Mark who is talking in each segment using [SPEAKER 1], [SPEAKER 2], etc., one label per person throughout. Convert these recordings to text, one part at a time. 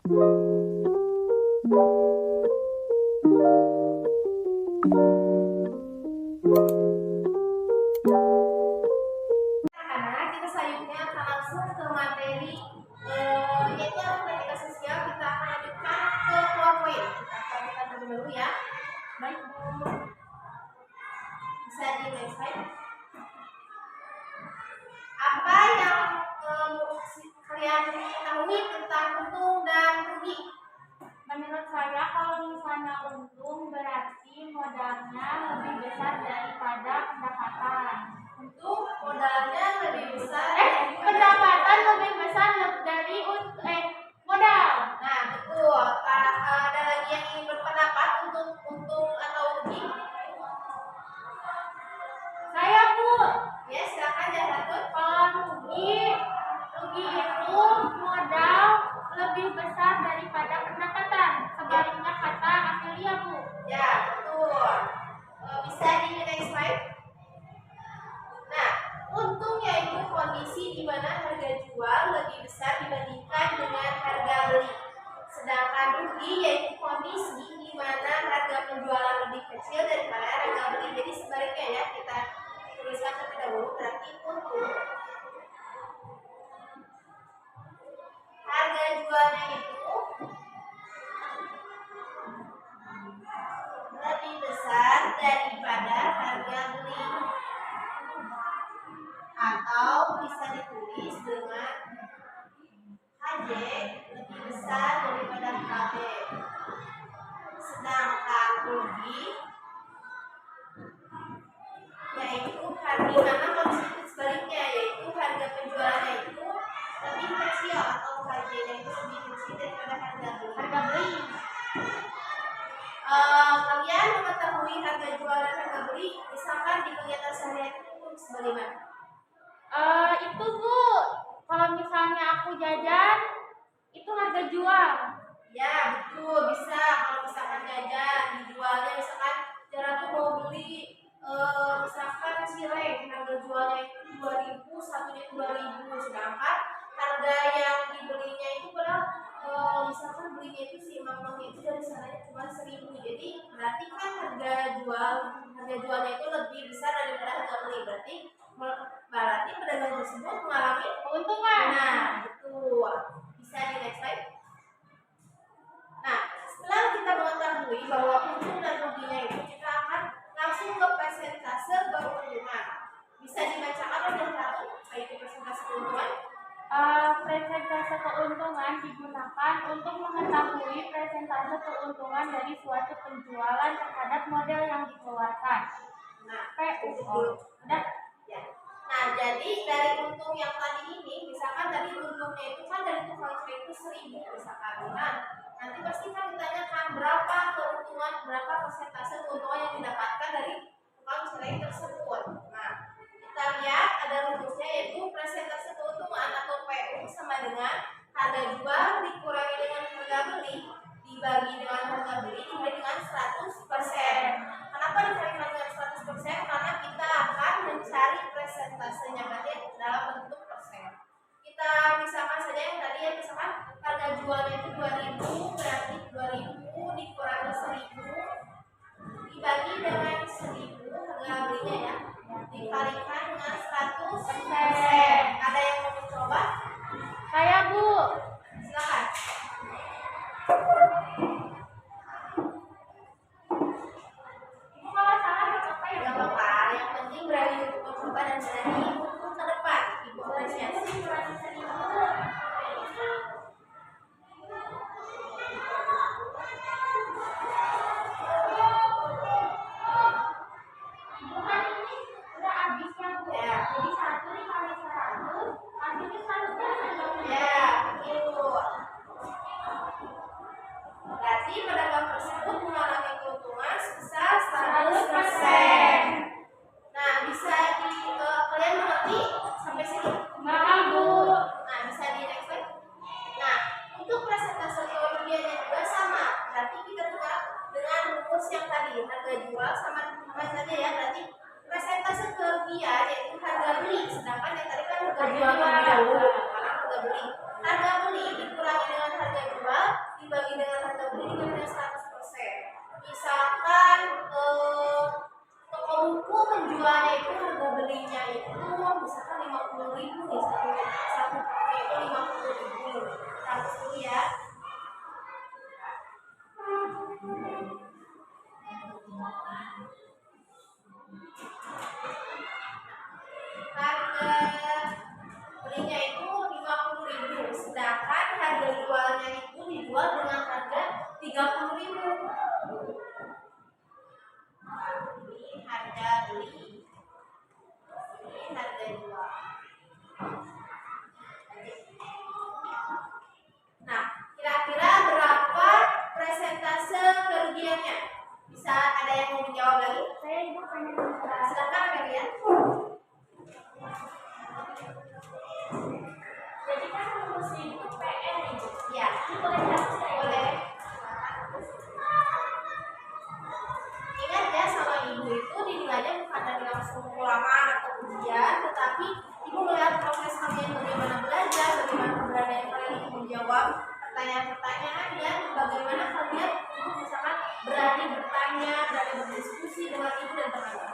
[SPEAKER 1] Kita selanjutnya akan langsung ke materi yaitu aritmatika sosial. Kita akan lanjutkan ke PowerPoint. Kita akan lihat dulu ya. Baik Bu, bisa di next slide. Apa yang kalian ketahui tentang untung dan rugi?
[SPEAKER 2] Menurut saya kalau misalnya untung berarti modalnya lebih besar daripada pendapatan.
[SPEAKER 1] Untung modalnya lebih besar
[SPEAKER 2] Pendapatan lebih besar dari modal.
[SPEAKER 1] Nah, betul. Ada lagi yang ingin berpendapat untuk untung atau rugi?
[SPEAKER 2] Saya Bu.
[SPEAKER 1] Ya, silakan Jahatun.
[SPEAKER 2] Kalau rugi itu modal lebih besar daripada pendapatan. Sebaliknya kata Amelia Bu.
[SPEAKER 1] Ya, betul. Bisa di next slide. Nah, untung yaitu kondisi di mana harga jual lebih besar dibandingkan dengan harga beli. Sedangkan rugi yaitu kondisi di mana harga penjualan lebih kecil daripada harga beli. Jadi sebaliknya ya, kita tuliskan terlebih dahulu. Berarti untung harga jualnya itu lebih besar daripada harga beli, atau bisa ditulis dengan HJ lebih besar daripada KB. Sedangkan rugi yaitu harga mana kondisi sebaliknya, yaitu harga penjualannya itu lebih kecil atau HJ-nya itu lebih kecil daripada harga beli. Kalian mengetahui harga jual dan harga beli misalkan di kegiatan sehari-hari itu sebagaimana?
[SPEAKER 2] Itu Bu, kalau misalnya aku jajan itu harga jual.
[SPEAKER 1] Ya betul, bisa. Kalau misalkan jajan dijualnya misalkan jarang tuh mau beli misalkan cireng, harga jualnya itu 2.000, satunya itu 2.000, sedangkan harga yang dibelinya itu padahal misalkan belinya itu si mamangnya itu dari sananya cuma 1.000. Jadi berarti kan harga jualnya itu lebih besar daripada harga beli. Berarti pedagang tersebut mengalami
[SPEAKER 2] Keuntungan.
[SPEAKER 1] Nah, betul. Bisa di next slide. Nah, setelah kita mengetahui bahwa untung dan ruginya itu, kita akan langsung ke persentase keuntungan. Bisa dibacakan oleh satu, yaitu persentase keuntungan.
[SPEAKER 2] Persentase keuntungan digunakan untuk mengetahui persentase keuntungan dari suatu penjualan terhadap modal yang dikeluarkan.
[SPEAKER 1] Nah,
[SPEAKER 2] udah.
[SPEAKER 1] Ya. Nah, jadi dari untung yang tadi ini, misalkan tadi untungnya itu kan dari tukang cireng itu 1.000 misalkan. Nah, nanti pasti kan ditanyakan berapa keuntungan, berapa persentase keuntungan yang didapatkan dari tukang cireng tersebut. Nah, kita lihat ada rumusnya, yaitu persentase keuntungan atau PU sama dengan harga jual dikurangi dengan harga beli dibagi dengan harga beli dibagi dengan 100%. Kenapa dibagi dengan 100%? Karena kita akan mencari persentasenya berarti dalam bentuk persen. Kita misalkan saja yang tadi ya, misalkan harga jualnya itu 2.000, berarti 2.000 dikurangi 1.000 dibagi dengan 1.000 harga belinya ya, dikalikan dengan 100%. Ada yang mau mencoba?
[SPEAKER 2] Saya Bu.
[SPEAKER 1] Silakan.
[SPEAKER 2] Ibu kalau salah apa ya?
[SPEAKER 1] Gak apa-apa, yang penting berani untuk mencoba dan berani untuk ke depan. Ibu apresiasi.
[SPEAKER 2] boleh kasih saya?
[SPEAKER 1] Boleh. Ingat ya, sama ibu itu dinilainya bukan dari langsung ulangan atau ujian, tetapi ibu melihat proses kalian bagaimana belajar, bagaimana keberanian kalian untuk menjawab pertanyaan-pertanyaan, dan bagaimana kalian untuk misalkan berani bertanya, berani berdiskusi dengan ibu dan teman-teman.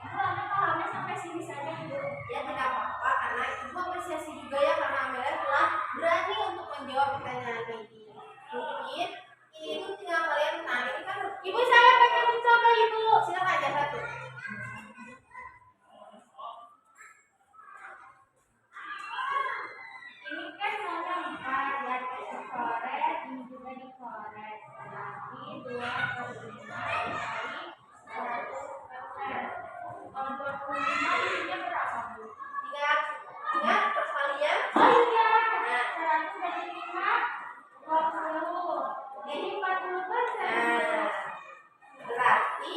[SPEAKER 2] Ibu, Amelia pahamnya sampai sini saja, Ibu.
[SPEAKER 1] Ya tidak apa-apa, karena ibu apresiasi juga ya karena Amelia telah berani untuk menjawab pertanyaan ini. Mungkin ini itu tinggal kalian, nah ini kan
[SPEAKER 2] Ibu, saya pengen mencoba, Ibu.
[SPEAKER 1] silakan aja satu.
[SPEAKER 2] Ini kan nomor 4, ya dikoret, ini juga dikoret. Berarti 2/5 dikali 100%. Kalau 25 isinya berapa, Bu?
[SPEAKER 1] Ingat perkalian.
[SPEAKER 2] Oh iya, 100 dari 5, 20. Jadi 40%.
[SPEAKER 1] Nah, berarti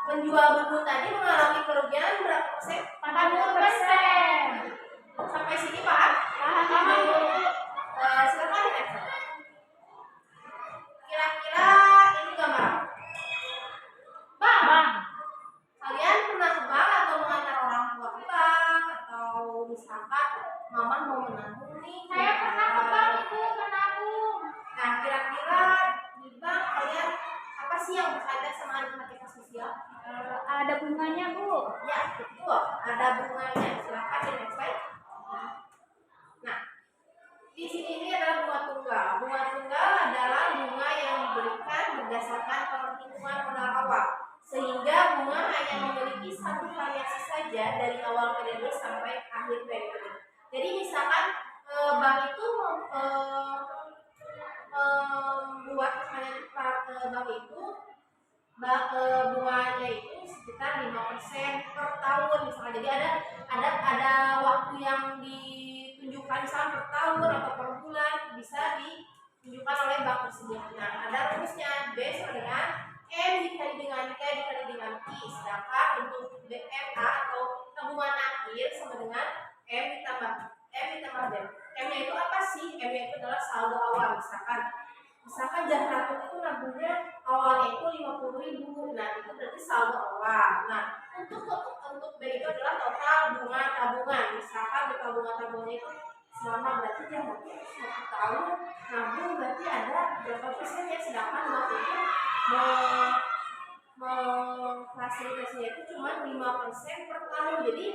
[SPEAKER 1] penjual buku tadi mengalami kerugian berapa persen?
[SPEAKER 2] 40%.
[SPEAKER 1] Sampai sini paham?
[SPEAKER 2] Paham, Bu.
[SPEAKER 1] Silakan next. Kira-kira ini gambar apa?
[SPEAKER 2] Bang.
[SPEAKER 1] Kalian pernah ke bank atau mengantar orang tua ke bank, atau misalkan mama mau menabung nih?
[SPEAKER 2] Saya pernah ke bank, Ibu, menabung.
[SPEAKER 1] Nah, kira-kira di bank kalian apa sih yang berkaitan sama matematika sosial?
[SPEAKER 2] Ada bunganya, Bu.
[SPEAKER 1] Ya, betul. Ada bunganya. Silakan di next slide. Nah, di sini ini adalah bunga tunggal. Bunga tunggal adalah bunga yang diberikan berdasarkan perhitungan modal awal, sehingga bunga hanya memiliki satu variasi saja dari awal periode sampai akhir periode. Jadi misalkan bank itu membuat bank itu bunganya itu sekitar 5% per tahun misalnya. Jadi ada waktu yang ditunjukkan misalnya per tahun atau per bulan bisa ditunjukkan oleh bank tersebut. Nah, ada rumusnya. B sama dengan M dikali dengan T dikali dengan I. Sedangkan untuk BMA atau tabungan akhir sama dengan M ditambah B. M-nya itu apa sih? M-nya itu adalah saldo awal. Misalkan Jahratu itu nabungnya awalnya itu 50.000. Nah, itu berarti saldo awal. Nah, untuk B itu adalah total bunga tabungan. Misalkan di tabungannya itu selama berarti Jahratu 1 tahun nabung, berarti ada berapa persen ya, sedangkan waktu itu memfasilitasinya itu cuma 5% per tahun. Jadi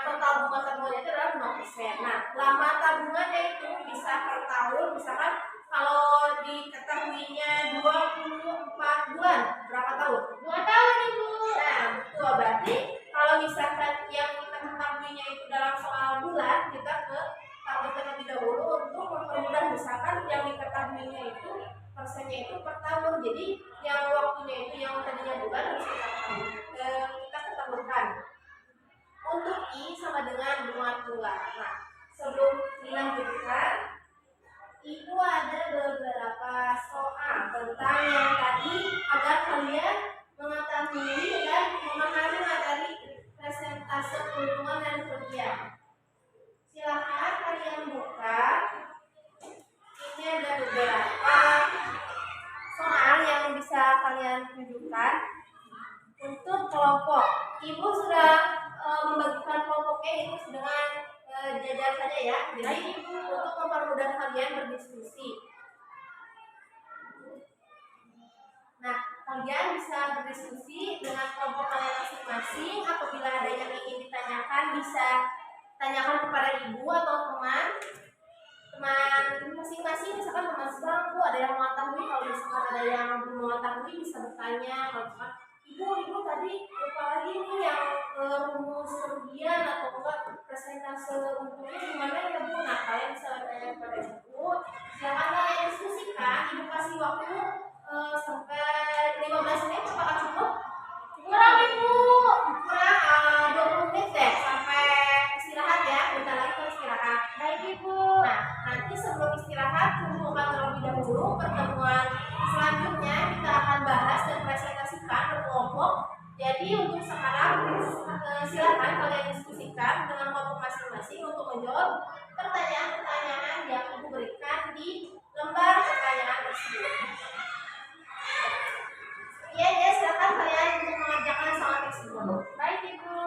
[SPEAKER 1] total bunga tabungannya itu adalah 5%. Nah, lama tabungannya itu bisa per tahun, misalkan kalau diketahuinya 24 bulan, berapa tahun?
[SPEAKER 2] 2 tahun, Ibu.
[SPEAKER 1] Nah, betul. Berarti kalau misalkan yang kita ketahuinya itu dalam soal bulan, kita ke tabel terlebih dahulu untuk mempermudah. Misalkan yang diketahuinya itu persennya itu per tahun. Jadi yang waktunya itu yang tadinya bulan harus kita ketahuikan. Untuk I sama dengan bunga tunggal. Nah, sebelum dilanjutkan, Ibu ada beberapa soal tentang yang tadi agar kalian mengetahui dan memahami materi presentase keuntungan dan kerugian. Silahkan kalian buka. Ini ada beberapa soal yang bisa kalian tunjukkan untuk kelompok. Ibu sudah membagikan kelompoknya itu dengan jajar saja ya. Jadi untuk mempermudah kalian berdiskusi. Nah, kalian bisa berdiskusi dengan kelompok kalian masing-masing. Apabila ada yang ingin ditanyakan bisa tanyakan kepada ibu atau teman masing-masing, misalkan teman sebangku ada yang mengetahui, kalau misalkan ada yang belum mengetahui bisa bertanya. Kalau misalkan ibu tadi lupa lagi nih yang rumus kerugian atau enggak persentase untungnya gimana ya bu, nah kalian bisa bertanya kepada ibu. Silakan kalian diskusikan, ibu kasih waktu sampai 15 menit, apakah cukup?
[SPEAKER 2] Kurang ibu.
[SPEAKER 1] Kurang 20 menit deh sampai istirahat ya, bentar lagi kita istirahat.
[SPEAKER 2] Baik ibu.
[SPEAKER 1] Nah, nanti sebelum istirahat kumpulkan terlebih dahulu. Pertemuan selanjutnya kita akan bahas dan presentasikan berkelompok. Jadi untuk sekarang silakan kalian diskusikan dengan kelompok masing-masing untuk menjawab pertanyaan-pertanyaan yang ibu berikan di lembar pertanyaan tersebut. Ya, silakan kalian untuk mengerjakan soal tersebut.
[SPEAKER 2] Baik ibu.